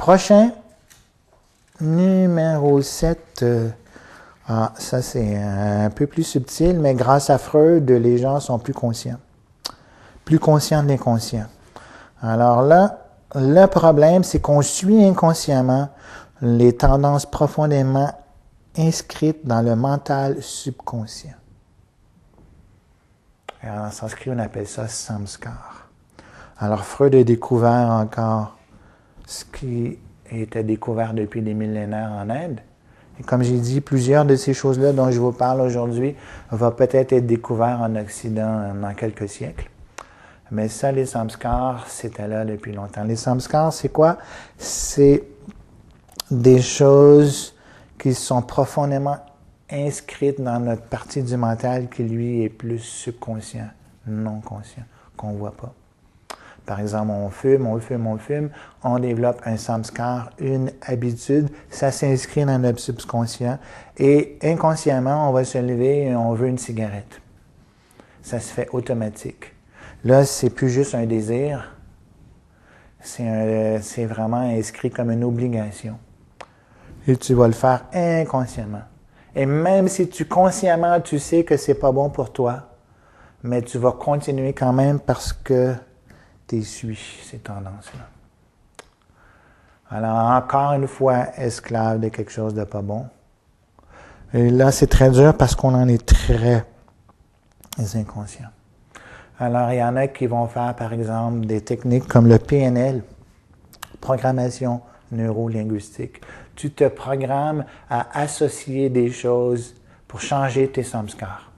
prochain, numéro 7. Ça c'est un peu plus subtil, mais grâce à Freud, les gens sont plus conscients. Plus conscients de l'inconscient. Alors là, le problème, c'est qu'on suit inconsciemment les tendances profondément inscrites dans le mental subconscient. Et en sanskrit, on appelle ça samskar. Alors Freud a découvert encore ce qui était découvert depuis des millénaires en Inde. Et comme j'ai dit, plusieurs de ces choses-là dont je vous parle aujourd'hui vont peut-être être découvertes en Occident dans quelques siècles. Mais ça, les samskars, c'était là depuis longtemps. Les samskars, c'est quoi? C'est des choses qui sont profondément inscrites dans notre partie du mental qui, lui, est plus subconscient, non conscient, qu'on ne voit pas. Par exemple, on fume, on développe un samskar, une habitude, ça s'inscrit dans notre subconscient et inconsciemment, on va se lever et on veut une cigarette. Ça se fait automatique. Là, c'est plus juste un désir, c'est vraiment inscrit comme une obligation. Et tu vas le faire inconsciemment. Et même si consciemment, tu sais que c'est pas bon pour toi, mais tu vas continuer quand même parce que tu suis ces tendances-là. Alors, encore une fois, esclave de quelque chose de pas bon. Et là, c'est très dur parce qu'on en est très inconscient. Alors, il y en a qui vont faire, par exemple, des techniques comme le PNL, programmation neuro-linguistique. Tu te programmes à associer des choses pour changer tes samskars.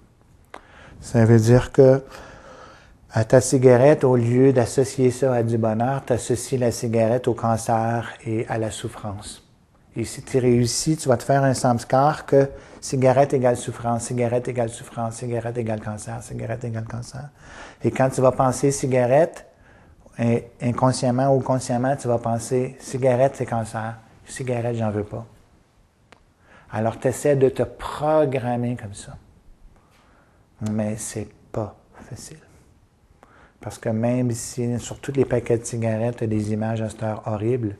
Ça veut dire que à ta cigarette, au lieu d'associer ça à du bonheur, tu associes la cigarette au cancer et à la souffrance. Et si tu réussis, tu vas te faire un samskar que cigarette égale souffrance, cigarette égale souffrance, cigarette égale cancer, cigarette égale cancer. Et quand tu vas penser cigarette, inconsciemment ou consciemment, tu vas penser cigarette, c'est cancer, cigarette, j'en veux pas. Alors, tu essaies de te programmer comme ça. Mais c'est pas facile. Parce que même si, sur tous les paquets de cigarettes, tu as des images à cette heure horribles,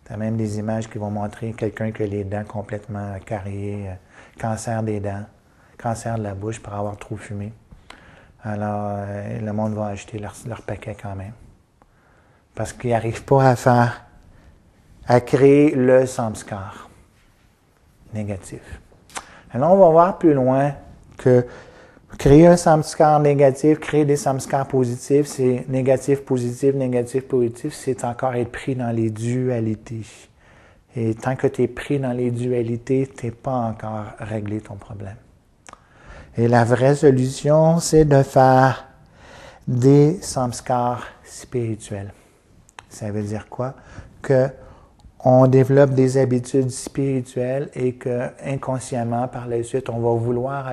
tu as même des images qui vont montrer quelqu'un qui a les dents complètement carriées, cancer des dents, cancer de la bouche pour avoir trop fumé. Alors, le monde va acheter leur paquet quand même. Parce qu'ils n'arrivent pas à créer le samskar négatif. Alors, on va voir plus loin que créer un samskar négatif, créer des samskars positifs, c'est négatif, positif, c'est encore être pris dans les dualités. Et tant que tu es pris dans les dualités, tu n'es pas encore réglé ton problème. Et la vraie solution, c'est de faire des samskars spirituels. Ça veut dire quoi? Que on développe des habitudes spirituelles et que inconsciemment, par la suite, on va vouloir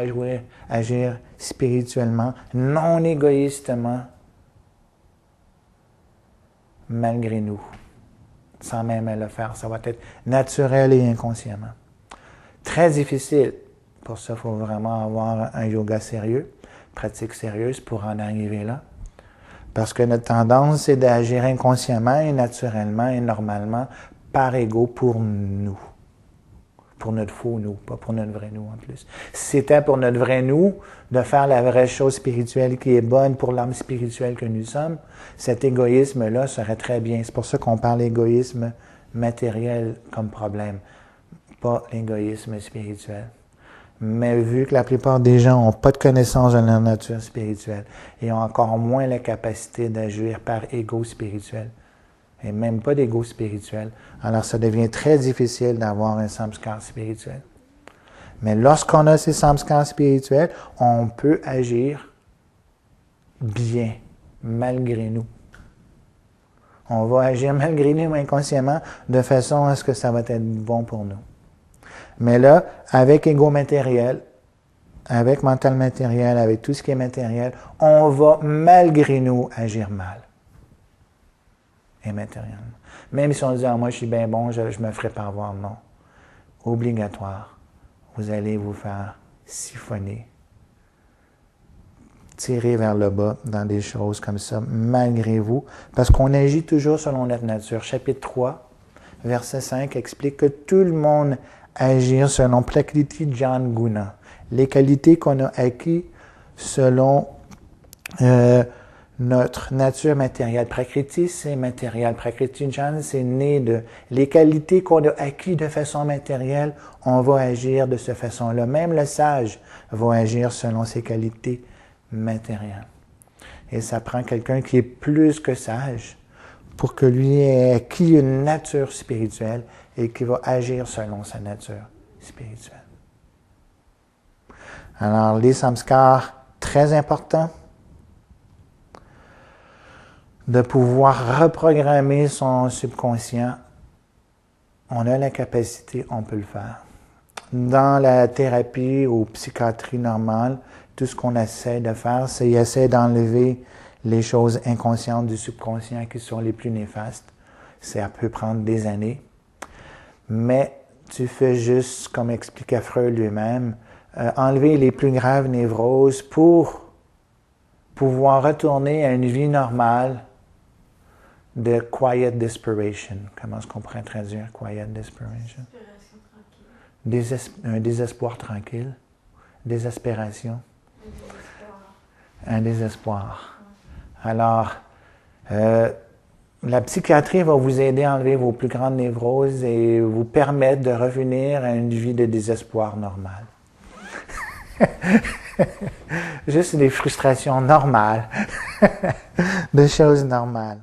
agir spirituellement, non égoïstement, malgré nous, sans même le faire. Ça va être naturel et inconsciemment. Très difficile. Pour ça, il faut vraiment avoir un yoga sérieux, pratique sérieuse pour en arriver là. Parce que notre tendance, c'est d'agir inconsciemment et naturellement et normalement par ego pour nous. Pour notre faux nous, pas pour notre vrai nous en plus. Si c'était pour notre vrai nous, de faire la vraie chose spirituelle qui est bonne pour l'âme spirituelle que nous sommes, cet égoïsme-là serait très bien. C'est pour ça qu'on parle d'égoïsme matériel comme problème, pas l'égoïsme spirituel. Mais vu que la plupart des gens n'ont pas de connaissance de leur nature spirituelle et ont encore moins la capacité d'agir par ego spirituel, et même pas d'ego spirituel, alors ça devient très difficile d'avoir un samskar spirituel. Mais lorsqu'on a ces samskars spirituels, on peut agir bien, malgré nous. On va agir malgré nous inconsciemment de façon à ce que ça va être bon pour nous. Mais là, avec ego matériel, avec mental matériel, avec tout ce qui est matériel, on va malgré nous agir mal. Immatériellement. Même si on dit, moi je suis bien bon, je me ferai pas avoir, non. Obligatoire. Vous allez vous faire siphonner, tirer vers le bas dans des choses comme ça, malgré vous, parce qu'on agit toujours selon notre nature. Chapitre 3, verset 5, explique que tout le monde agit selon Prakriti Jnana Guna, les qualités qu'on a acquises selon notre nature matérielle. Prakriti, c'est matériel. Prakriti Jnana, c'est né de... Les qualités qu'on a acquises de façon matérielle, on va agir de cette façon-là. Même le sage va agir selon ses qualités matérielles. Et ça prend quelqu'un qui est plus que sage pour que lui ait acquis une nature spirituelle et qui va agir selon sa nature spirituelle. Alors, les samskars, très importants, de pouvoir reprogrammer son subconscient. On a la capacité, on peut le faire. Dans la thérapie ou psychiatrie normale, tout ce qu'on essaie de faire, c'est essayer d'enlever les choses inconscientes du subconscient qui sont les plus néfastes. Ça peut prendre des années. Mais tu fais juste, comme expliquait Freud lui-même, enlever les plus graves névroses pour pouvoir retourner à une vie normale de quiet desperation. Comment est-ce qu'on pourrait traduire quiet desperation? Un désespoir tranquille. Désespération. Un désespoir. Alors, la psychiatrie va vous aider à enlever vos plus grandes névroses et vous permettre de revenir à une vie de désespoir normale. Juste des frustrations normales, des choses normales.